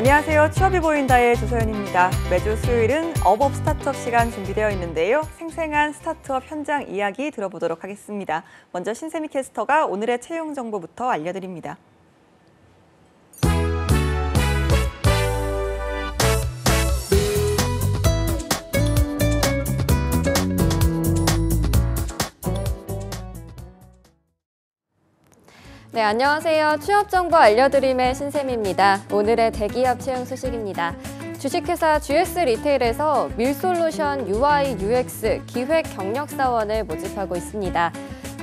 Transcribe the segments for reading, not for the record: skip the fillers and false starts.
안녕하세요. 취업이 보인다의 조서연입니다. 매주 수요일은 업업 스타트업 시간 준비되어 있는데요. 생생한 스타트업 현장 이야기 들어보도록 하겠습니다. 먼저 신세미 캐스터가 오늘의 채용 정보부터 알려드립니다. 네, 안녕하세요. 취업 정보 알려드림의 신샘입니다. 오늘의 대기업 채용 소식입니다. 주식회사 GS 리테일에서 밀솔루션 UI UX 기획 경력사원을 모집하고 있습니다.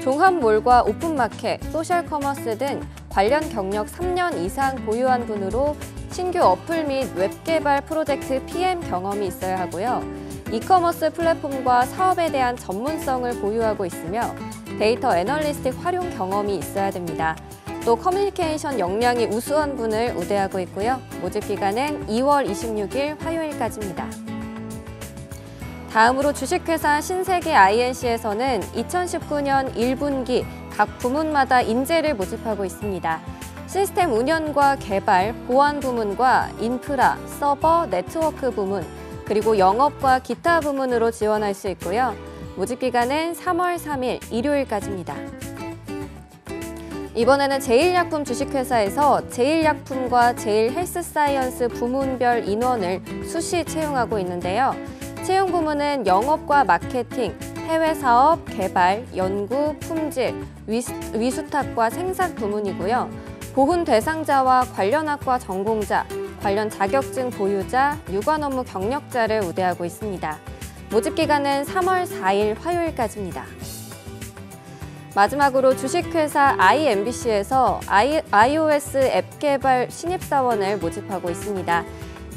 종합몰과 오픈마켓, 소셜커머스 등 관련 경력 3년 이상 보유한 분으로 신규 어플 및 웹개발 프로젝트 PM 경험이 있어야 하고요. 이커머스 플랫폼과 사업에 대한 전문성을 보유하고 있으며 데이터 애널리스틱 활용 경험이 있어야 됩니다. 또 커뮤니케이션 역량이 우수한 분을 우대하고 있고요. 모집 기간은 2월 26일 화요일까지입니다. 다음으로 주식회사 신세계 INC에서는 2019년 1분기 각 부문마다 인재를 모집하고 있습니다. 시스템 운영과 개발, 보안 부문과 인프라, 서버, 네트워크 부문, 그리고 영업과 기타 부문으로 지원할 수 있고요. 모집 기간은 3월 3일 일요일까지입니다. 이번에는 제일약품 주식회사에서 제일약품과 제일헬스사이언스 부문별 인원을 수시 채용하고 있는데요. 채용 부문은 영업과 마케팅, 해외 사업, 개발, 연구, 품질, 위수탁과 생산 부문이고요. 보훈 대상자와 관련 학과 전공자, 관련 자격증 보유자, 유관 업무 경력자를 우대하고 있습니다. 모집 기간은 3월 4일 화요일까지입니다. 마지막으로 주식회사 IMBC에서 iOS 앱 개발 신입사원을 모집하고 있습니다.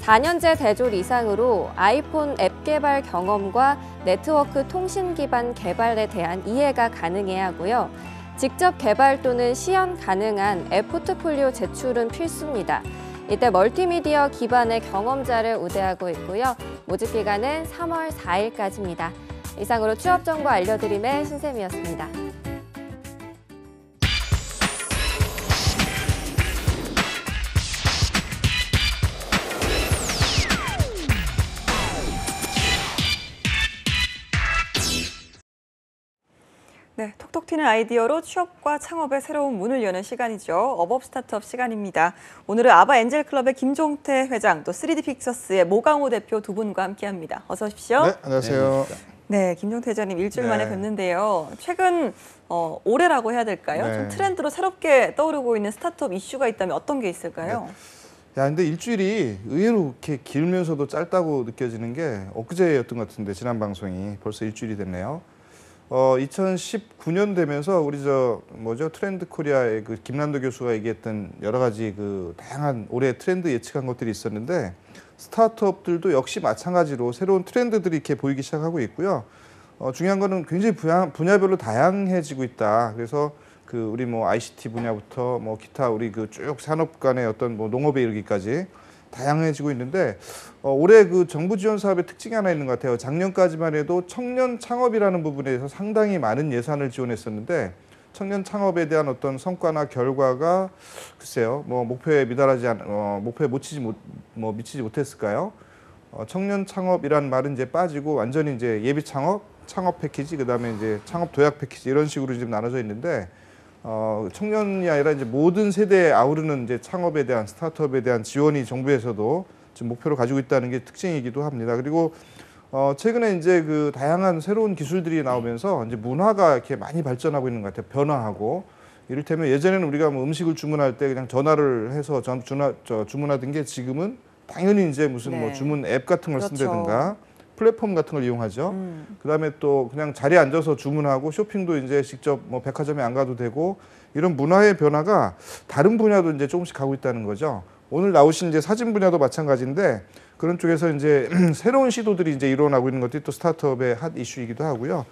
4년제 대졸 이상으로 아이폰 앱 개발 경험과 네트워크 통신 기반 개발에 대한 이해가 가능해야 하고요. 직접 개발 또는 시연 가능한 앱 포트폴리오 제출은 필수입니다. 이때 멀티미디어 기반의 경험자를 우대하고 있고요. 모집 기간은 3월 4일까지입니다. 이상으로 취업 정보 알려드림의 신샘이었습니다. 네, 톡톡 튀는 아이디어로 취업과 창업의 새로운 문을 여는 시간이죠. 업업 스타트업 시간입니다. 오늘은 아바 엔젤클럽의 김종태 회장, 또 3D 픽처스의 모강호 대표 두 분과 함께합니다. 어서 오십시오. 네, 안녕하세요. 네, 김종태 회장님 일주일 만에 뵙는데요. 최근 올해라고 해야 될까요? 좀 트렌드로 새롭게 떠오르고 있는 스타트업 이슈가 있다면 어떤 게 있을까요? 야, 근데 일주일이 의외로 이렇게 길면서도 짧다고 느껴지는 게 엊그제였던 것 같은데, 지난 방송이 벌써 일주일이 됐네요. 2019년 되면서 우리 트렌드 코리아의 그 김난도 교수가 얘기했던 여러 가지 그 다양한 올해 트렌드 예측한 것들이 있었는데, 스타트업들도 역시 마찬가지로 새로운 트렌드들이 이렇게 보이기 시작하고 있고요. 중요한 거는 굉장히 분야별로 다양해지고 있다. 그래서 그 우리 ICT 분야부터 기타 우리 그 쭉 산업 간의 어떤 농업에 이르기까지 다양해지고 있는데, 올해 그 정부 지원 사업의 특징이 하나 있는 것 같아요. 작년까지만 해도 청년 창업이라는 부분에 대해서 상당히 많은 예산을 지원했었는데, 청년 창업에 대한 어떤 성과나 결과가 글쎄요, 목표에 미치지 못했을까요? 청년 창업이란 말은 이제 빠지고 완전히 이제 예비 창업, 창업 패키지, 그다음에 이제 창업 도약 패키지 이런 식으로 지금 나눠져 있는데, 청년이 아니라 이제 모든 세대에 아우르는 이제 창업에 대한 스타트업에 대한 지원이 정부에서도 지금 목표로 가지고 있다는 게 특징이기도 합니다. 그리고 최근에 이제 그 다양한 새로운 기술들이 나오면서 이제 문화가 이렇게 많이 발전하고 있는 것 같아요. 변화하고. 이를테면 예전에는 우리가 음식을 주문할 때 그냥 전화를 해서 주문하던 게 지금은 당연히 이제 무슨 주문 앱 같은 걸 쓴다든가 플랫폼 같은 걸 이용하죠. 그다음에 또 그냥 자리에 앉아서 주문하고 쇼핑도 이제 직접 백화점에 안 가도 되고, 이런 문화의 변화가 다른 분야도 이제 조금씩 가고 있다는 거죠. 오늘 나오신 이제 사진 분야도 마찬가지인데, 그런 쪽에서 이제 새로운 시도들이 이제 일어나고 있는 것들이 또 스타트업의 핫 이슈이기도 하고요.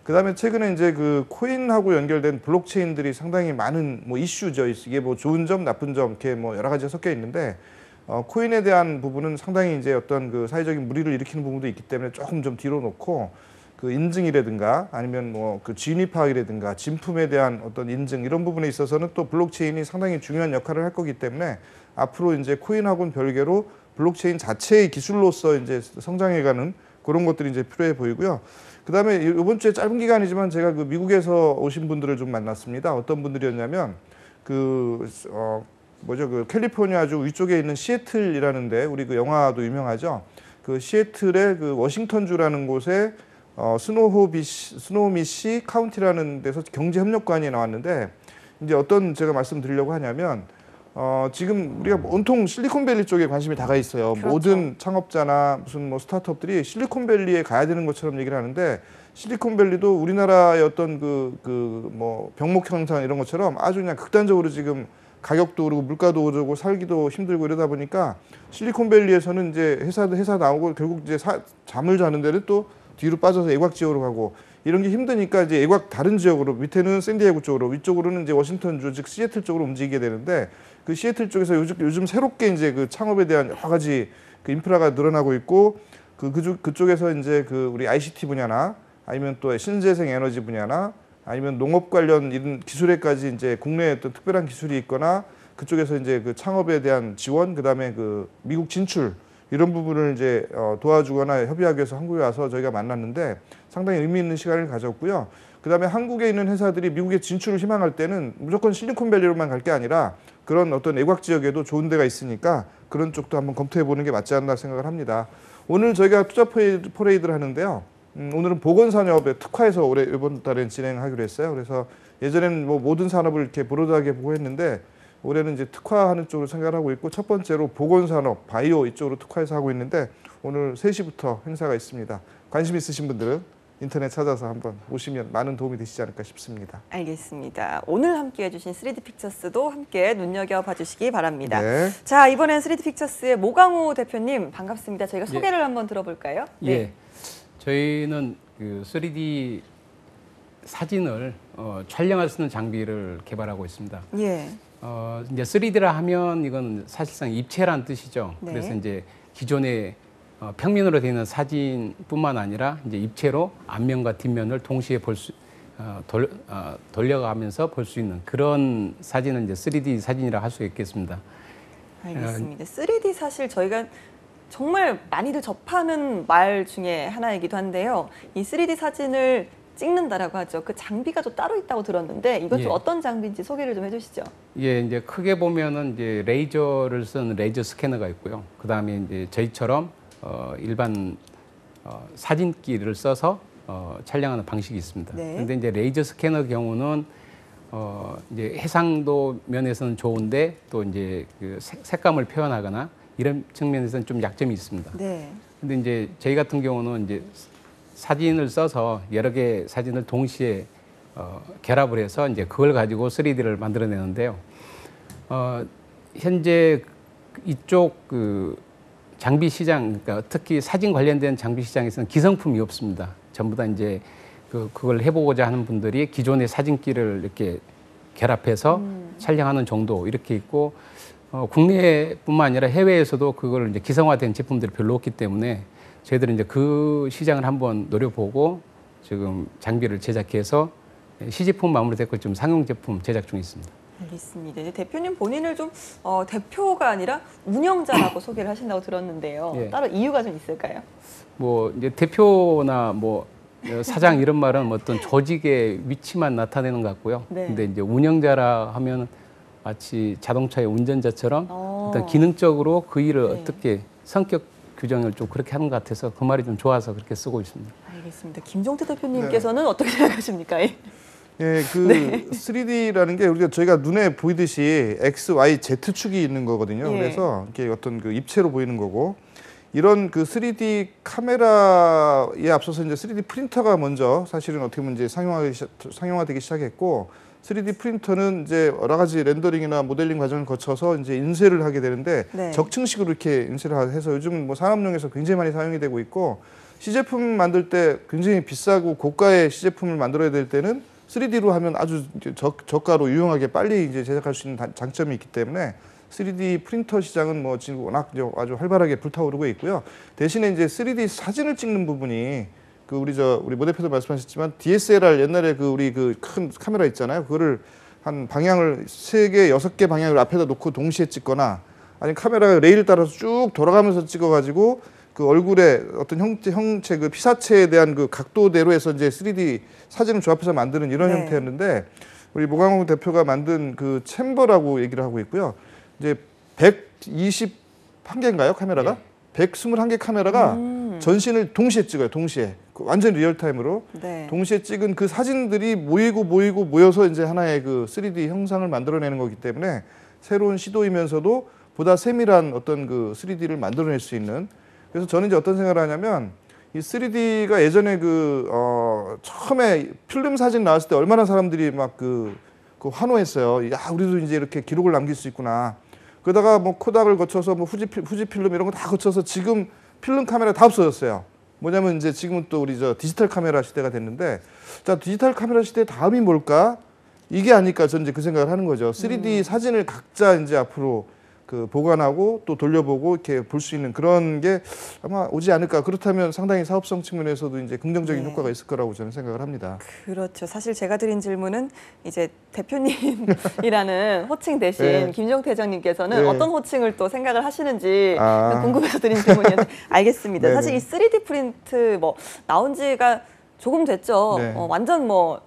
그다음에 최근에 이제 그 코인하고 연결된 블록체인들이 상당히 많은 이슈죠. 이게 좋은 점, 나쁜 점 이렇게 여러 가지가 섞여 있는데, 코인에 대한 부분은 상당히 이제 어떤 그 사회적인 물의를 일으키는 부분도 있기 때문에 조금 좀 뒤로 놓고, 그 인증이라든가 아니면 뭐 그 진위 파악이라든가 진품에 대한 어떤 인증 이런 부분에 있어서는 또 블록체인이 상당히 중요한 역할을 할 거기 때문에 앞으로 이제 코인하고는 별개로 블록체인 자체의 기술로서 이제 성장해가는 그런 것들이 이제 필요해 보이고요. 그다음에 이번 주에 짧은 기간이지만 제가 그 미국에서 오신 분들을 좀 만났습니다. 어떤 분들이었냐면 그 캘리포니아주 위쪽에 있는 시애틀이라는데 우리 그 영화도 유명하죠. 그 시애틀의 그 워싱턴주라는 곳에 스노우미시 카운티라는 데서 경제협력관이 나왔는데 이제 어떤 제가 말씀드리려고 하냐면 지금 우리가 온통 실리콘밸리 쪽에 관심이 다가 있어요. 그렇죠. 모든 창업자나 무슨 뭐 스타트업들이 실리콘밸리에 가야 되는 것처럼 얘기를 하는데 실리콘밸리도 우리나라의 어떤 뭐 병목 형상 이런 것처럼 아주 그냥 극단적으로 지금 가격도 오르고 물가도 오르고 살기도 힘들고 이러다 보니까 실리콘밸리에서는 이제 회사 나오고 결국 이제 잠을 자는 데는 또 뒤로 빠져서 외곽 지역으로 가고 이런 게 힘드니까 이제 외곽 다른 지역으로 밑에는 샌디에고 쪽으로 위쪽으로는 이제 워싱턴주 즉 시애틀 쪽으로 움직이게 되는데 그 시애틀 쪽에서 요즘 새롭게 이제 그 창업에 대한 여러 가지 그 인프라가 늘어나고 있고 그쪽에서 이제 그 우리 ICT 분야나 아니면 또 신재생 에너지 분야나 아니면 농업 관련 이런 기술에까지 이제 국내에 어떤 특별한 기술이 있거나 그쪽에서 이제 그 창업에 대한 지원 그다음에 그 미국 진출 이런 부분을 이제 도와주거나 협의하기 위해서 한국에 와서 저희가 만났는데 상당히 의미 있는 시간을 가졌고요. 그다음에 한국에 있는 회사들이 미국에 진출을 희망할 때는 무조건 실리콘밸리로만 갈 게 아니라 그런 어떤 외곽 지역에도 좋은 데가 있으니까 그런 쪽도 한번 검토해 보는 게 맞지 않나 생각을 합니다. 오늘 저희가 투자 퍼레이드를 하는데요. 오늘은 보건산업에 특화해서 이번 달에 진행하기로 했어요. 그래서 예전에는 뭐 모든 산업을 이렇게 브로드하게 보고 했는데 올해는 이제 특화하는 쪽으로 생각하고 있고 첫 번째로 보건산업, 바이오 이쪽으로 특화해서 하고 있는데 오늘 3시부터 행사가 있습니다. 관심 있으신 분들은 인터넷 찾아서 한번 오시면 많은 도움이 되시지 않을까 싶습니다. 알겠습니다. 오늘 함께 해주신 3D 픽처스도 함께 눈여겨봐 주시기 바랍니다. 네. 자, 이번엔 3D 픽처스의 모강호 대표님 반갑습니다. 저희가 소개를 한번 들어볼까요? 네. 예, 저희는 그 3D 사진을 촬영할 수 있는 장비를 개발하고 있습니다. 예. 이제 3D라 하면 이건 사실상 입체란 뜻이죠. 네. 그래서 이제 기존의 평면으로 되어 있는 사진뿐만 아니라 이제 입체로 앞면과 뒷면을 동시에 돌려가면서 볼 수 있는 그런 사진을 이제 3D 사진이라 할 수 있겠습니다. 알겠습니다. 3D 사실 저희가 정말 많이들 접하는 말 중에 하나이기도 한데요. 이 3D 사진을 찍는다라고 하죠. 그 장비가 또 따로 있다고 들었는데 이건 좀 예. 어떤 장비인지 소개를 좀 해주시죠. 예, 이제 크게 보면은 이제 레이저를 쓰는 레이저 스캐너가 있고요. 그 다음에 이제 저희처럼 일반 사진기를 써서 촬영하는 방식이 있습니다. 네. 그런데 이제 레이저 스캐너 경우는 이제 해상도 면에서는 좋은데 또 이제 그 색감을 표현하거나 이런 측면에서는 좀 약점이 있습니다. 네. 근데 이제 저희 같은 경우는 이제 사진을 써서 여러 개의 사진을 동시에 결합을 해서 이제 그걸 가지고 3D를 만들어내는데요. 현재 이쪽 그 장비 시장, 그러니까 특히 사진 관련된 장비 시장에서는 기성품이 없습니다. 전부 다 이제 그걸 해보고자 하는 분들이 기존의 사진기를 이렇게 결합해서 촬영하는 정도 이렇게 있고 국내뿐만 아니라 해외에서도 그걸 이제 기성화된 제품들이 별로 없기 때문에 저희들은 이제 그 시장을 한번 노려보고 지금 장비를 제작해서 시제품 마무리됐고 지금 상용 제품 제작 중에 있습니다. 알겠습니다. 이제 대표님 본인을 좀 대표가 아니라 운영자라고 소개를 하신다고 들었는데요. 예. 따로 이유가 좀 있을까요? 뭐 이제 대표나 뭐 사장 이런 말은 뭐 어떤 조직의 위치만 나타내는 것 같고요. 네. 근데 이제 운영자라 하면 마치 자동차의 운전자처럼 어떤 기능적으로 그 일을 네. 어떻게 성격 규정을 좀 그렇게 하는 것 같아서 그 말이 좀 좋아서 그렇게 쓰고 있습니다. 알겠습니다. 김종태 대표님께서는 어떻게 생각하십니까? 예, 그 3D라는 게 저희가 눈에 보이듯이 X, Y, Z 축이 있는 거거든요. 예. 그래서 이게 어떤 그 입체로 보이는 거고 이런 그 3D 카메라에 앞서서 이제 3D 프린터가 먼저 사실은 어떻게 보면 이제 상용화되기 시작했고 3D 프린터는 이제 여러 가지 렌더링이나 모델링 과정을 거쳐서 이제 인쇄를 하게 되는데 네. 적층식으로 이렇게 인쇄를 해서 요즘 뭐 산업용에서 굉장히 많이 사용이 되고 있고 시제품 만들 때 굉장히 비싸고 고가의 시제품을 만들어야 될 때는 3D로 하면 아주 저가로 유용하게 빨리 이제 제작할 수 있는 장점이 있기 때문에 3D 프린터 시장은 뭐 지금 워낙 아주 활발하게 불타오르고 있고요. 대신에 이제 3D 사진을 찍는 부분이 그 우리 모 대표도 말씀하셨지만 DSLR 옛날에 그 우리 그 큰 카메라 있잖아요. 그거를 한 방향을 3개, 6개 방향을 앞에다 놓고 동시에 찍거나 아니면 카메라가 레일 따라서 쭉 돌아가면서 찍어가지고 그 얼굴에 어떤 형체 그 피사체에 대한 그 각도대로 해서 이제 3D 사진을 조합해서 만드는 이런 네. 형태였는데 우리 모강호 대표가 만든 그 챔버라고 얘기를 하고 있고요. 이제 121개인가요 카메라가? 121개 카메라가 전신을 동시에 찍어요. 동시에 완전 리얼타임으로 네. 동시에 찍은 그 사진들이 모여서 이제 하나의 그 3D 형상을 만들어내는 거기 때문에 새로운 시도이면서도 보다 세밀한 어떤 그 3D를 만들어낼 수 있는. 그래서 저는 이제 어떤 생각을 하냐면 이 3D가 예전에 처음에 필름 사진 나왔을 때 얼마나 사람들이 막 그 환호했어요. 야, 우리도 이제 이렇게 기록을 남길 수 있구나. 그러다가 뭐 코닥을 거쳐서 뭐 후지필름 이런 거 다 거쳐서 지금 필름 카메라 다 없어졌어요. 뭐냐면 이제 지금은 또 우리 디지털 카메라 시대가 됐는데, 자, 디지털 카메라 시대 다음이 뭘까? 이게 아닐까 저는 이제 그 생각을 하는 거죠. 3D 사진을 각자 이제 앞으로 그 보관하고 또 돌려보고 이렇게 볼 수 있는 그런 게 아마 오지 않을까. 그렇다면 상당히 사업성 측면에서도 이제 긍정적인 네. 효과가 있을 거라고 저는 생각을 합니다. 그렇죠. 사실 제가 드린 질문은 이제 대표님이라는 호칭 대신 네. 김종태 회장님께서는 네. 어떤 호칭을 또 생각을 하시는지 아. 궁금해서 드린 질문이었는데 알겠습니다. 네네. 사실 이 3D 프린트 뭐 나온 지가 조금 됐죠. 네. 완전 뭐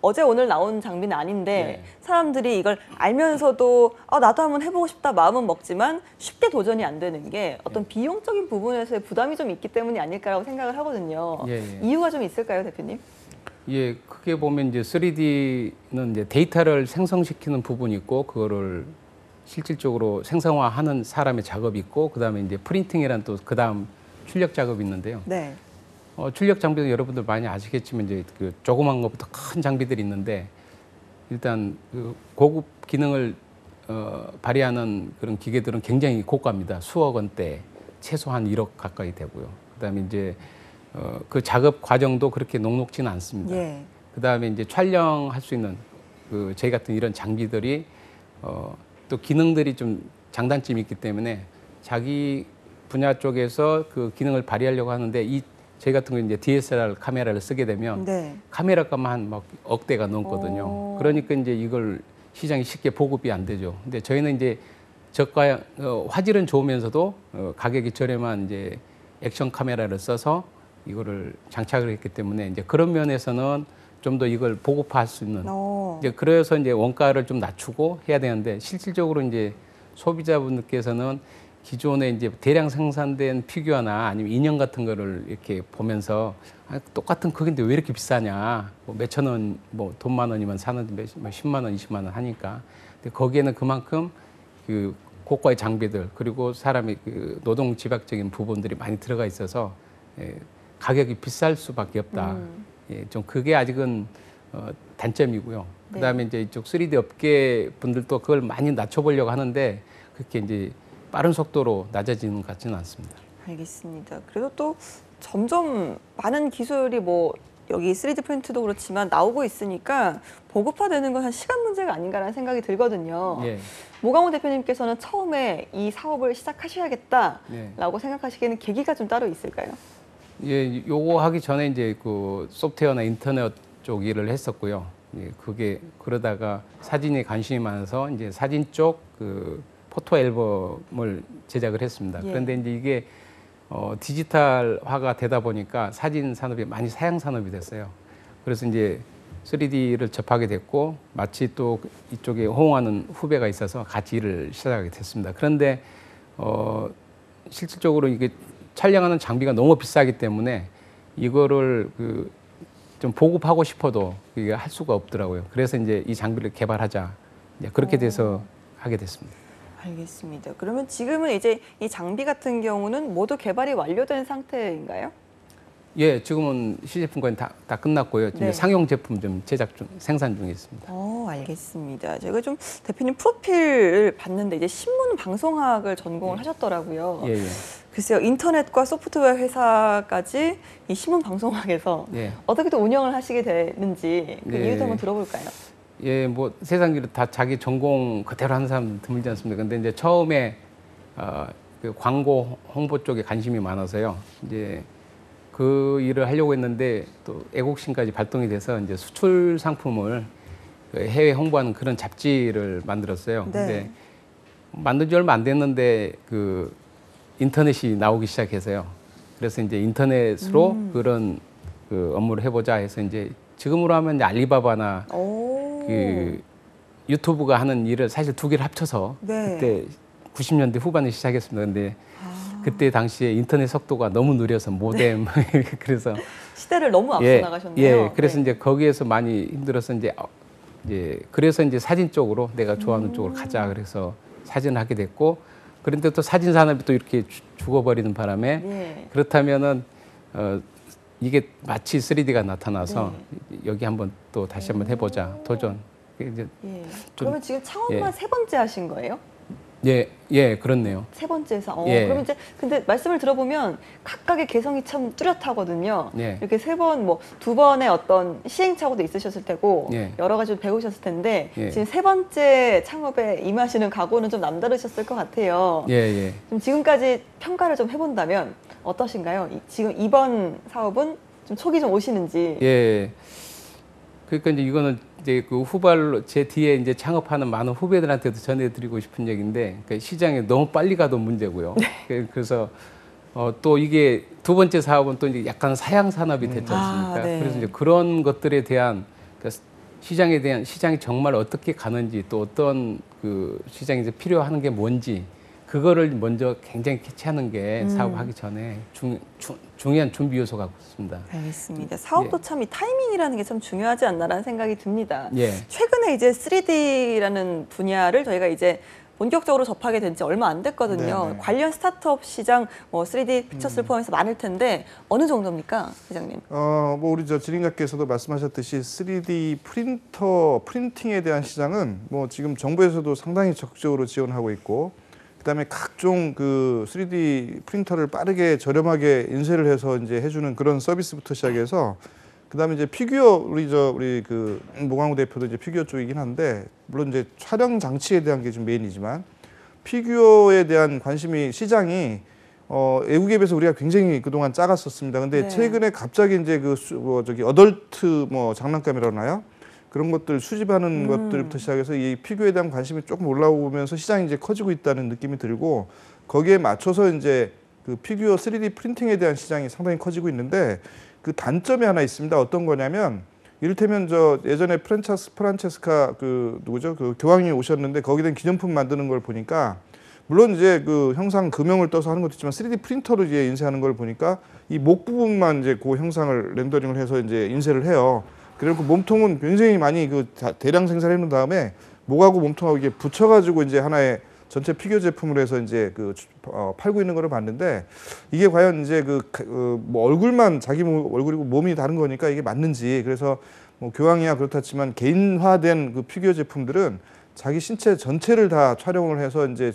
어제 오늘 나온 장비는 아닌데 네. 사람들이 이걸 알면서도 나도 한번 해보고 싶다 마음은 먹지만 쉽게 도전이 안 되는 게 어떤 비용적인 부분에서의 부담이 좀 있기 때문이 아닐까라고 생각을 하거든요. 예, 예. 이유가 좀 있을까요, 대표님? 예, 크게 보면 이제 3D는 이제 데이터를 생성시키는 부분이 있고 그거를 실질적으로 생성화하는 사람의 작업이 있고 그다음에 이제 프린팅이란 또 그다음 출력 작업이 있는데요. 네. 출력 장비도 여러분들 많이 아시겠지만 이제 그 조그만 것부터 큰 장비들이 있는데 일단 그 고급 기능을 발휘하는 그런 기계들은 굉장히 고가입니다. 수억 원대, 최소한 1억 가까이 되고요. 그다음에 이제 그 작업 과정도 그렇게 녹록지는 않습니다. 예. 그다음에 이제 촬영할 수 있는 그 저희 같은 이런 장비들이 또 기능들이 좀 장단점이 있기 때문에 자기 분야 쪽에서 그 기능을 발휘하려고 하는데 저희 같은 경우 이제 DSLR 카메라를 쓰게 되면 네. 카메라값만 막 억대가 넘거든요. 오. 그러니까 이제 이걸 시장이 쉽게 보급이 안 되죠. 근데 저희는 이제 저가 화질은 좋으면서도 가격이 저렴한 이제 액션 카메라를 써서 이거를 장착을 했기 때문에 이제 그런 면에서는 좀 더 이걸 보급화할 수 있는 이제 그래서 이제 원가를 좀 낮추고 해야 되는데 실질적으로 이제 소비자분들께서는 기존에 이제 대량 생산된 피규어나 아니면 인형 같은 거를 이렇게 보면서 똑같은 크기인데 왜 이렇게 비싸냐. 뭐 몇천 원, 뭐 돈만 원이면 사는데 10만 원, 20만 원 하니까. 근데 거기에는 그만큼 그 고가의 장비들 그리고 사람의 그 노동 집약적인 부분들이 많이 들어가 있어서 가격이 비쌀 수밖에 없다. 예, 좀 그게 아직은 단점이고요. 그다음에 이제 이쪽 3D 업계 분들도 그걸 많이 낮춰보려고 하는데 그렇게 이제 빠른 속도로 낮아지는 것 같지는 않습니다. 알겠습니다. 그래도 또 점점 많은 기술이 뭐 여기 3D 프린트도 그렇지만 나오고 있으니까 보급화되는 건 한 시간 문제가 아닌가라는 생각이 들거든요. 예. 모강호 대표님께서는 처음에 이 사업을 시작하셔야겠다라고 네. 생각하시기에는 계기가 좀 따로 있을까요? 예, 요거 하기 전에 이제 그 소프트웨어나 인터넷 쪽 일을 했었고요. 예, 그게 그러다가 사진에 관심이 많아서 이제 사진 쪽 그 포토 앨범을 제작을 했습니다. 예. 그런데 이제 이게 디지털화가 되다 보니까 사진 산업이 많이 사양 산업이 됐어요. 그래서 이제 3D를 접하게 됐고 마치 또 이쪽에 호응하는 후배가 있어서 같이 일을 시작하게 됐습니다. 그런데 실질적으로 이게 촬영하는 장비가 너무 비싸기 때문에 이거를 좀 보급하고 싶어도 이게 할 수가 없더라고요. 그래서 이제 이 장비를 개발하자. 이제 그렇게 돼서 하게 됐습니다. 알겠습니다. 그러면 지금은 이제 이 장비 같은 경우는 모두 개발이 완료된 상태인가요? 예, 지금은 시제품까지 다 끝났고요. 네. 이제 상용 제품 좀 생산 중에 있습니다. 알겠습니다. 제가 좀 대표님 프로필을 봤는데 이제 신문 방송학을 전공을 하셨더라고요. 예, 예. 글쎄요, 인터넷과 소프트웨어 회사까지 이 신문 방송학에서 예. 어떻게 또 운영을 하시게 되는지 그 네. 이유도 한번 들어볼까요? 예, 뭐 세상 일을 다 자기 전공 그대로 하는 사람 드물지 않습니까? 근데 이제 처음에 그 광고 홍보 쪽에 관심이 많아서요. 이제 그 일을 하려고 했는데 또 애국심까지 발동이 돼서 이제 수출 상품을 그 해외 홍보하는 그런 잡지를 만들었어요. 네. 근데 만든 지 얼마 안 됐는데 그 인터넷이 나오기 시작해서요. 그래서 이제 인터넷으로 그런 그 업무를 해보자 해서 이제 지금으로 하면 이제 알리바바나 오. 그 유튜브가 하는 일을 사실 두 개를 합쳐서 네. 그때 90년대 후반에 시작했습니다. 근데 그때 당시에 인터넷 속도가 너무 느려서 모뎀 그래서 시대를 너무 앞서 예, 나가셨네요. 예, 그래서 네. 이제 거기에서 많이 힘들어서 이제 그래서 이제 사진 쪽으로 내가 좋아하는 쪽으로 가자 그래서 사진을 하게 됐고 그런데 또 사진 산업이 또 이렇게 죽어버리는 바람에 예. 그렇다면은 이게 마치 3D가 나타나서 여기 한번 또 다시 한번 해보자 도전. 이제 예. 좀- 그러면 지금 창업만 예. 세 번째 하신 거예요? 예, 그렇네요. 세 번째에서. 예. 그러면 이제 근데 말씀을 들어보면 각각의 개성이 참 뚜렷하거든요. 예. 이렇게 세 번, 뭐 두 번의 어떤 시행착오도 있으셨을 테고 예. 여러 가지로 배우셨을 텐데 예. 지금 세 번째 창업에 임하시는 각오는 좀 남다르셨을 것 같아요. 예. 좀 지금까지 평가를 좀 해본다면 어떠신가요? 지금 이번 사업은 좀 촉이 좀 오시는지. 예. 그러니까 이제 이거는 이제 그 후발로 제 뒤에 이제 창업하는 많은 후배들한테도 전해드리고 싶은 얘기인데 그러니까 시장에 너무 빨리 가도 문제고요. 그래서 또 이게 두 번째 사업은 또 이제 약간 사양 산업이 됐지 않습니까? 아, 네. 그래서 이제 그런 것들에 대한 그러니까 시장이 정말 어떻게 가는지 또 어떤 그 시장이 이제 필요하는 게 뭔지 그거를 먼저 굉장히 캐치하는 게 사업하기 전에 중요한 준비 요소가 있습니다. 알겠습니다. 사업도 예. 참 이 타이밍이라는 게 참 중요하지 않나라는 생각이 듭니다. 예. 최근에 이제 3D라는 분야를 저희가 이제 본격적으로 접하게 된 지 얼마 안 됐거든요. 네네. 관련 스타트업 시장 뭐 3D 픽처스를 포함해서 많을 텐데 어느 정도입니까, 회장님? 뭐 우리 지린각께서도 말씀하셨듯이 3D 프린팅에 대한 시장은 뭐 지금 정부에서도 상당히 적극적으로 지원하고 있고 그다음에 각종 그 3D 프린터를 빠르게 저렴하게 인쇄를 해서 이제 해주는 그런 서비스부터 시작해서 그다음에 이제 피규어 우리 그 모강우 대표도 이제 피규어 쪽이긴 한데 물론 이제 촬영 장치에 대한 게 좀 메인이지만 피규어에 대한 관심이 시장이 외국에 비해서 우리가 굉장히 그동안 작았었습니다. 근데 네. 최근에 갑자기 이제 어덜트 장난감이라나요? 그런 것들 수집하는 것들부터 시작해서 이 피규어에 대한 관심이 조금 올라오면서 시장이 이제 커지고 있다는 느낌이 들고 거기에 맞춰서 이제 그 피규어 3D 프린팅에 대한 시장이 상당히 커지고 있는데 그 단점이 하나 있습니다. 어떤 거냐면 이를테면 예전에 프란체스카 그 누구죠? 그 교황이 오셨는데 거기에 대한 기념품 만드는 걸 보니까 물론 이제 그 형상 금형을 떠서 하는 것도 있지만 3D 프린터로 이제 인쇄하는 걸 보니까 이 목 부분만 이제 그 형상을 렌더링을 해서 이제 인쇄를 해요. 그리고 몸통은 굉장히 많이 그 대량 생산해 놓은 다음에 목하고 몸통하고 이게 붙여가지고 이제 하나의 전체 피규어 제품으로 해서 이제 팔고 있는 거를 봤는데 이게 과연 이제 뭐 얼굴만 자기 얼굴이고 몸이 다른 거니까 이게 맞는지 그래서 뭐 교황이야 그렇다 치만 개인화된 그 피규어 제품들은 자기 신체 전체를 다 촬영을 해서 이제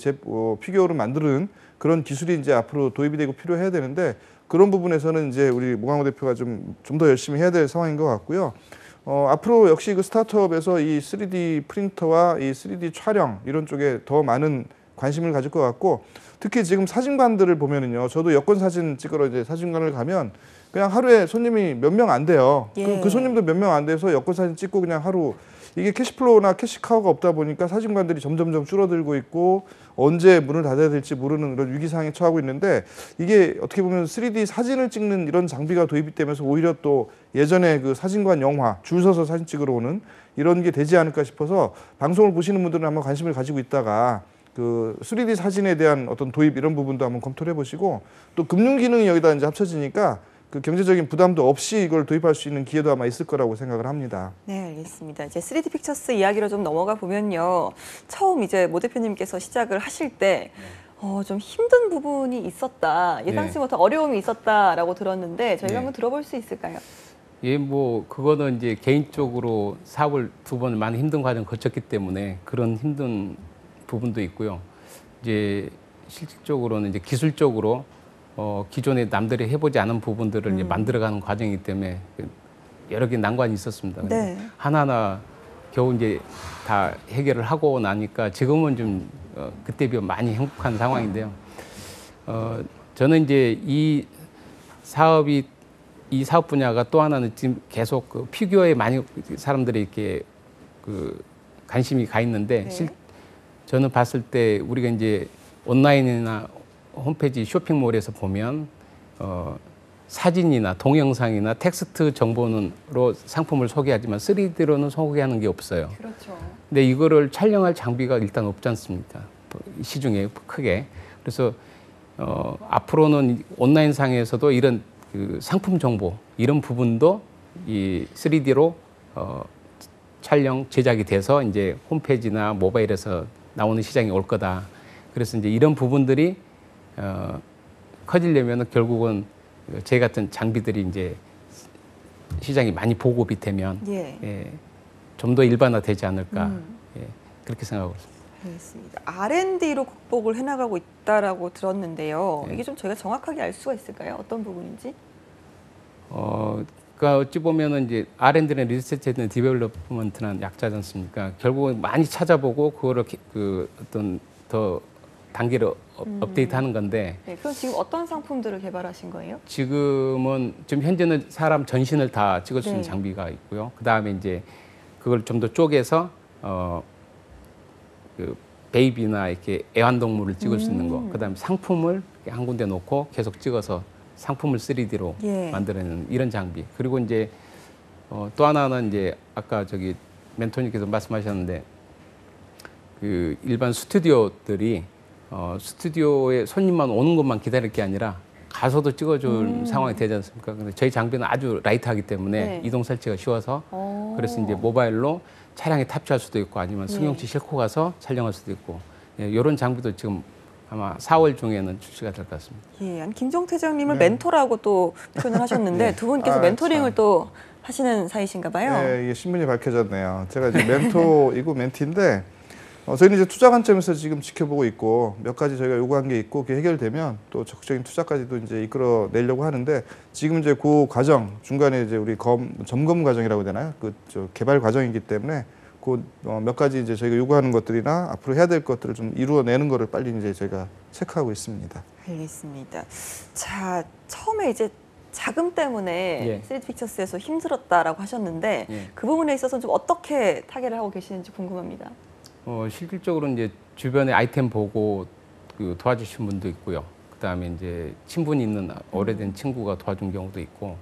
피규어로 만드는 그런 기술이 이제 앞으로 도입이 되고 필요해야 되는데 그런 부분에서는 이제 우리 모강호 대표가 좀 더 열심히 해야 될 상황인 것 같고요. 앞으로 역시 그 스타트업에서 이 3D 프린터와 이 3D 촬영 이런 쪽에 더 많은 관심을 가질 것 같고 특히 지금 사진관들을 보면은요. 저도 여권 사진 찍으러 이제 사진관을 가면 그냥 하루에 손님이 몇 명 안 돼요. 예. 그 손님도 몇 명 안 돼서 여권 사진 찍고 그냥 하루 이게 캐시플로우나 캐시카우가 없다 보니까 사진관들이 점점점 줄어들고 있고 언제 문을 닫아야 될지 모르는 그런 위기상황에 처하고 있는데 이게 어떻게 보면 3D 사진을 찍는 이런 장비가 도입이 되면서 오히려 또 예전에 그 사진관 영화 줄 서서 사진 찍으러 오는 이런 게 되지 않을까 싶어서 방송을 보시는 분들은 아마 관심을 가지고 있다가 그 3D 사진에 대한 어떤 도입 이런 부분도 한번 검토를 해보시고 또 금융 기능이 여기다 이제 합쳐지니까 그 경제적인 부담도 없이 이걸 도입할 수 있는 기회도 아마 있을 거라고 생각을 합니다. 네, 알겠습니다. 이제 3D 픽처스 이야기로 좀 넘어가 보면요. 처음 이제 모 대표님께서 시작을 하실 때 좀 힘든 부분이 있었다. 예상치 못한 어려움이 있었다라고 들었는데 저희가 네. 한번 들어볼 수 있을까요? 예, 뭐 그거는 이제 개인적으로 사업을 두 번 많이 힘든 과정 거쳤기 때문에 그런 힘든 부분도 있고요. 이제 실질적으로는 이제 기술적으로 기존에 남들이 해보지 않은 부분들을 이제 만들어가는 과정이기 때문에 여러 개 난관이 있었습니다. 네. 하나하나 겨우 이제 다 해결을 하고 나니까 지금은 좀 그때 비해 많이 행복한 상황인데요. 저는 이제 이 사업이 이 사업 분야가 또 하나는 지금 계속 그 피규어에 많이 사람들이 이렇게 그 관심이 가 있는데 네. 저는 봤을 때 우리가 이제 온라인이나 홈페이지 쇼핑몰에서 보면 사진이나 동영상이나 텍스트 정보로 상품을 소개하지만 3D로는 소개하는 게 없어요. 그렇죠. 근데 이거를 촬영할 장비가 일단 없지 않습니까? 시중에 크게. 그래서 앞으로는 온라인상에서도 이런 그 상품 정보 이런 부분도 이 3D로 촬영 제작이 돼서 이제 홈페이지나 모바일에서 나오는 시장이 올 거다. 그래서 이제 이런 부분들이 커지려면 결국은 제 같은 장비들이 이제 시장이 많이 보급이 되면 예. 좀 더 일반화되지 않을까 예, 그렇게 생각하고 있습니다. 알겠습니다. R&D로 극복을 해나가고 있다라고 들었는데요. 네. 이게 좀 저희가 정확하게 알 수가 있을까요? 어떤 부분인지? 그러니까 어찌 보면은 이제 R&D는 리서치 앤 디벨롭먼트라는 약자지 않습니까? 결국은 많이 찾아보고 그거를 그 어떤 더 단계를 업데이트하는 건데 네, 그럼 지금 어떤 상품들을 개발하신 거예요? 지금은 지금 현재는 사람 전신을 다 찍을 수 있는 네. 장비가 있고요. 그 다음에 이제 그걸 좀 더 쪼개서 그 베이비나 이렇게 애완동물을 찍을 수 있는 거. 그 다음에 상품을 한 군데 놓고 계속 찍어서 상품을 3D로 예. 만들어내는 이런 장비. 그리고 이제 또 하나는 이제 아까 저기 멘토님께서 말씀하셨는데 그 일반 스튜디오들이 스튜디오에 손님만 오는 것만 기다릴 게 아니라 가서도 찍어줄 상황이 되지 않습니까? 근데 저희 장비는 아주 라이트하기 때문에 네. 이동 설치가 쉬워서 오. 그래서 이제 모바일로 차량에 탑재할 수도 있고 아니면 승용차 싣고 가서 촬영할 수도 있고 이런 장비도 지금 아마 4월 중에는 출시가 될 것 같습니다. 예, 아니, 김종태 회장님을 멘토라고 또 표현을 하셨는데 두 분께서 아, 멘토링을 참. 또 하시는 사이신가 봐요. 네, 이게 신분이 밝혀졌네요. 제가 이제 멘토이고 멘티인데 저희는 이제 투자 관점에서 지금 지켜보고 있고 몇 가지 저희가 요구한 게 있고 그게 해결되면 또 적극적인 투자까지도 이제 이끌어 내려고 하는데 지금 이제 그 과정 중간에 이제 우리 점검 과정이라고 해야 되나요? 그 개발 과정이기 때문에 그 몇 가지 이제 저희가 요구하는 것들이나 앞으로 해야 될 것들을 좀 이루어내는 거를 빨리 이제 저희가 체크하고 있습니다. 알겠습니다. 자, 처음에 이제 자금 때문에 예. 3D 픽처스에서 힘들었다라고 하셨는데 예. 그 부분에 있어서 좀 어떻게 타개를 하고 계시는지 궁금합니다. 실질적으로 이제 주변에 아이템 보고 그 도와주신 분도 있고요. 그다음에 이제 친분이 있는 오래된 친구가 도와준 경우도 있고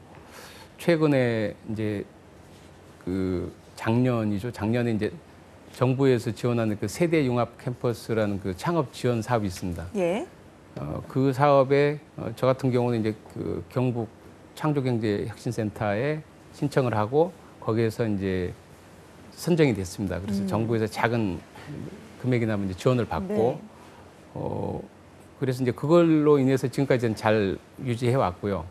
최근에 이제 그 작년에 이제 정부에서 지원하는 그 세대 융합 캠퍼스라는 그 창업 지원 사업이 있습니다. 예. 그 사업에 저 같은 경우는 이제 그 경북 창조경제혁신센터에 신청을 하고 거기에서 이제 선정이 됐습니다. 그래서 정부에서 작은 금액이 나면 이제 지원을 받고 네. 그래서 이제 그걸로 인해서 지금까지는 잘 유지해 왔고요.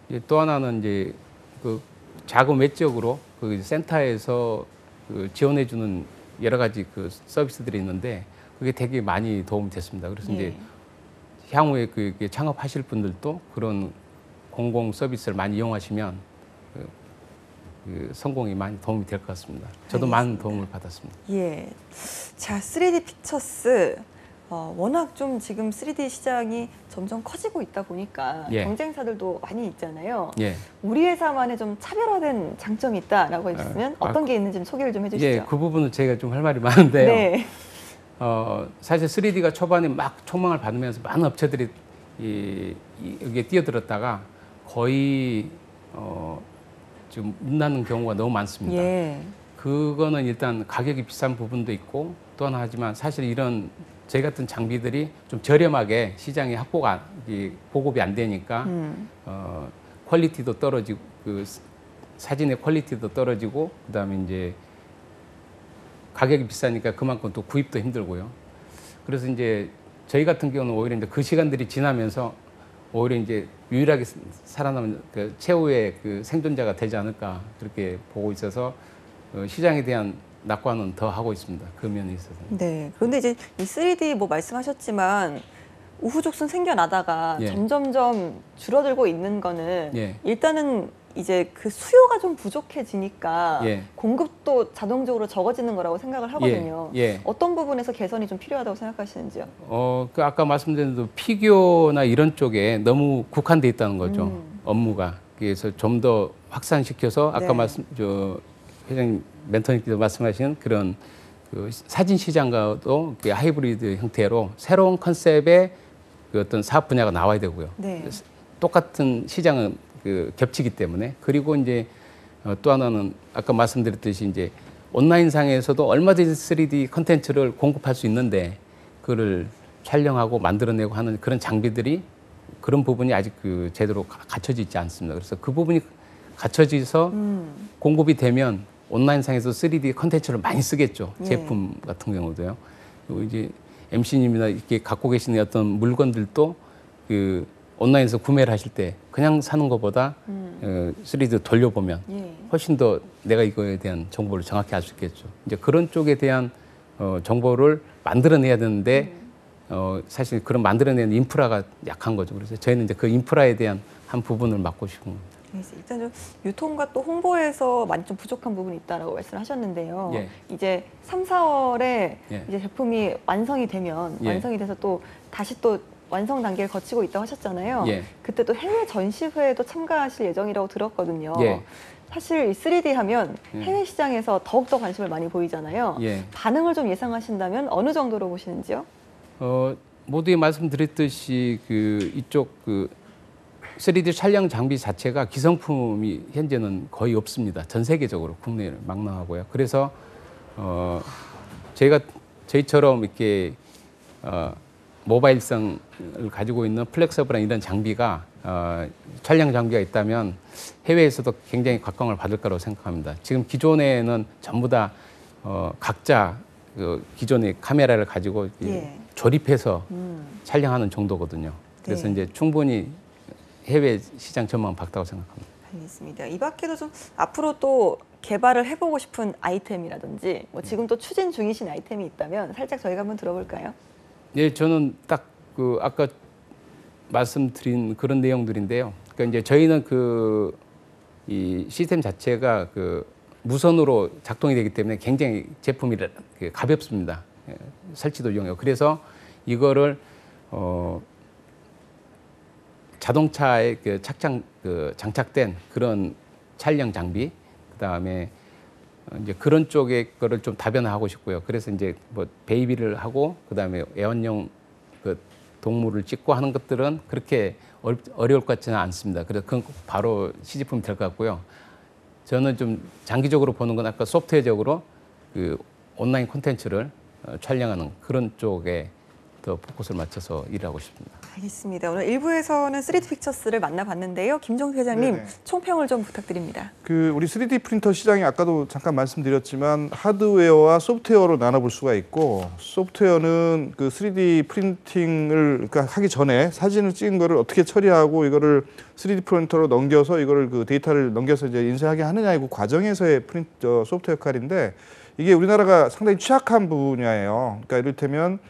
이제 또 하나는 이제 그 자금 외적으로 그 센터에서 그 지원해 주는 여러 가지 그 서비스들이 있는데 그게 되게 많이 도움이 됐습니다. 그래서 이제 향후에 그 창업하실 분들도 그런 공공 서비스를 많이 이용하시면 그 성공이 많이 도움이 될 것 같습니다. 저도 많은 도움을 받았습니다. 예. 자, 3D 픽처스 워낙 좀 지금 3D 시장이 점점 커지고 있다 보니까 예. 경쟁사들도 많이 있잖아요. 예. 우리 회사만의 좀 차별화된 장점이 있다라고 했으면 어떤 게 있는지 좀 소개를 좀 해주시죠. 예, 그 부분은 제가 좀 할 말이 많은데요. 네. 사실 3D가 초반에 막 촉망을 받으면서 많은 업체들이 여기에 뛰어들었다가 거의 지금 못 나는 경우가 너무 많습니다. 예. 그거는 일단 가격이 비싼 부분도 있고 또 하나 하지만 사실 이런 저희 같은 장비들이 좀 저렴하게 시장에 보급이 안 되니까 퀄리티도 떨어지고 그 사진의 퀄리티도 떨어지고 그다음에 이제 가격이 비싸니까 그만큼 또 구입도 힘들고요. 그래서 이제 저희 같은 경우는 오히려 이제 그 시간들이 지나면서 오히려 이제 유일하게 살아남은 그 최후의 그 생존자가 되지 않을까 그렇게 보고 있어서 시장에 대한 낙관은 더 하고 있습니다. 그 면에 있어서는. 네. 그런데 이제 이 3D 뭐 말씀하셨지만 우후죽순 생겨나다가 예. 점점점 줄어들고 있는 거는 예. 일단은 이제 그 수요가 좀 부족해지니까 예. 공급도 자동적으로 적어지는 거라고 생각을 하거든요. 예. 어떤 부분에서 개선이 좀 필요하다고 생각하시는지요? 그 아까 말씀드린 대로 피규어나 이런 쪽에 너무 국한돼 있다는 거죠. 업무가. 시장에서 좀 더 확산시켜서 아까 네. 회장님 멘토님께서 말씀하신 그런 그 사진 시장과도 그 하이브리드 형태로 새로운 컨셉의 그 어떤 사업 분야가 나와야 되고요. 네. 똑같은 시장은 그 겹치기 때문에 그리고 이제 또 하나는 아까 말씀드렸듯이 이제 온라인상에서도 얼마든지 3D 컨텐츠를 공급할 수 있는데 그거를 촬영하고 만들어내고 하는 그런 장비들이 그런 부분이 아직 그 제대로 갖춰져 있지 않습니다. 그래서 그 부분이 갖춰져서 공급이 되면 온라인상에서 3D 컨텐츠를 많이 쓰겠죠. 예. 제품 같은 경우도요. 그리고 이제 MC님이나 이렇게 갖고 계시는 어떤 물건들도 그 온라인에서 구매를 하실 때 그냥 사는 것보다 3D 돌려보면 예. 훨씬 더 내가 이거에 대한 정보를 정확히 알 수 있겠죠. 이제 그런 쪽에 대한 정보를 만들어내야 되는데 사실 그런 만들어내는 인프라가 약한 거죠. 그래서 저희는 이제 그 인프라에 대한 한 부분을 맡고 싶은 겁니다. 일단 좀 유통과 또 홍보에서 많이 좀 부족한 부분이 있다라고 말씀을 하셨는데요. 예. 이제 3, 4월에 예. 이제 제품이 완성이 되면 예. 완성이 돼서 또 다시 또 완성 단계를 거치고 있다고 하셨잖아요. 예. 그때 또 해외 전시회에도 참가하실 예정이라고 들었거든요. 예. 사실 이 3D 하면 예. 해외 시장에서 더욱더 관심을 많이 보이잖아요. 예. 반응을 좀 예상하신다면 어느 정도로 보시는지요? 모두에 말씀드렸듯이 그 이쪽 그 3D 촬영 장비 자체가 기성품이 현재는 거의 없습니다. 전 세계적으로 국내에 망망하고요. 그래서 저희처럼 이렇게 모바일성을 가지고 있는 플렉서블한 이런 장비가 촬영 장비가 있다면 해외에서도 굉장히 각광을 받을 거라고 생각합니다. 지금 기존에는 전부 다 각자 그 기존의 카메라를 가지고 예. 조립해서 촬영하는 정도거든요. 그래서 네. 이제 충분히 해외 시장 전망은 밝다고 생각합니다. 알겠습니다. 이 밖에도 좀 앞으로 또 개발을 해보고 싶은 아이템이라든지 뭐 지금 또 추진 중이신 아이템이 있다면 살짝 저희가 한번 들어볼까요? 네, 저는 딱 그 아까 말씀드린 그런 내용들인데요. 그러니까 이제 저희는 그 이 시스템 자체가 그 무선으로 작동이 되기 때문에 굉장히 제품이 가볍습니다. 설치도 용이하고 그래서 이거를 자동차에 그 장착된 그런 촬영 장비, 그 다음에 이제 그런 쪽의 거를 좀 다변화하고 싶고요. 그래서 이제 뭐 베이비를 하고, 그 다음에 애완용 그 동물을 찍고 하는 것들은 그렇게 어려울 것 같지는 않습니다. 그래서 그건 바로 시제품이 될 것 같고요. 저는 좀 장기적으로 보는 건 아까 소프트웨어적으로 그 온라인 콘텐츠를 촬영하는 그런 쪽에 더 포커스를 맞춰서 일하고 싶습니다. 알겠습니다. 오늘 1부에서는 3D 픽처스를 만나봤는데요. 김종태 회장님 네네. 총평을 좀 부탁드립니다. 그 우리 3D 프린터 시장이 아까도 잠깐 말씀드렸지만 하드웨어와 소프트웨어로 나눠볼 수가 있고, 소프트웨어는 그 3D 프린팅을 그러니까 하기 전에 사진을 찍은 거를 어떻게 처리하고 이거를 3D 프린터로 넘겨서 이거를 그 데이터를 넘겨서 이제 인쇄하게 하느냐, 그 과정에서의 소프트웨어 역할인데, 이게 우리나라가 상당히 취약한 분야예요. 그러니까 이를테면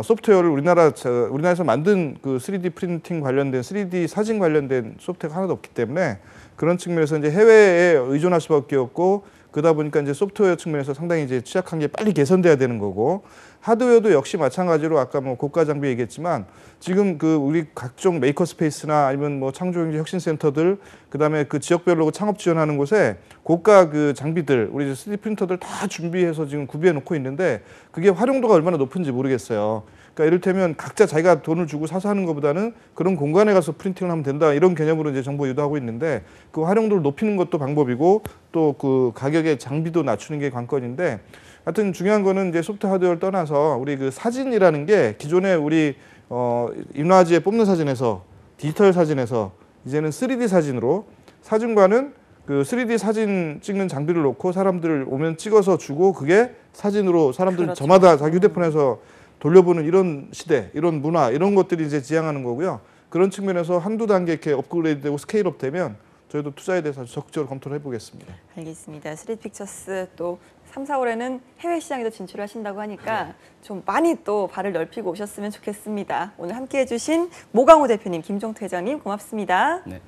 소프트웨어를 우리나라에서 만든 그 3D 프린팅 관련된 3D 사진 관련된 소프트웨어가 하나도 없기 때문에 그런 측면에서 이제 해외에 의존할 수밖에 없고, 그러다 보니까 이제 소프트웨어 측면에서 상당히 이제 취약한 게 빨리 개선돼야 되는 거고, 하드웨어도 역시 마찬가지로 아까 뭐 고가 장비 얘기했지만 지금 그 우리 각종 메이커 스페이스나 아니면 뭐 창조경제 혁신센터들, 그다음에 그 지역별로 창업 지원하는 곳에 고가 그 장비들, 우리 3D 프린터들 다 준비해서 지금 구비해 놓고 있는데 그게 활용도가 얼마나 높은지 모르겠어요. 그러니까 이를테면 각자 자기가 돈을 주고 사서 하는 것보다는 그런 공간에 가서 프린팅을 하면 된다, 이런 개념으로 이제 정부 유도하고 있는데, 그 활용도를 높이는 것도 방법이고 또 그 가격의 장비도 낮추는 게 관건인데, 하여튼 중요한 거는 이제 소프트 하드웨어를 떠나서 우리 그 사진이라는 게 기존에 우리 인화지에 뽑는 사진에서, 디지털 사진에서 이제는 3D 사진으로, 사진관은 그 3D 사진 찍는 장비를 놓고 사람들 오면 찍어서 주고 그게 사진으로 사람들 그렇죠. 저마다 자기 휴대폰에서 돌려보는 이런 시대, 이런 문화, 이런 것들이 이제 지향하는 거고요. 그런 측면에서 한두 단계 이렇게 업그레이드되고 스케일업 되면 저희도 투자에 대해서 적극적으로 검토를 해보겠습니다. 알겠습니다. 3D 픽처스 또 3, 4월에는 해외 시장에도 진출하신다고 하니까 좀 많이 또 발을 넓히고 오셨으면 좋겠습니다. 오늘 함께해 주신 모강호 대표님, 김종태 회장님 고맙습니다. 네.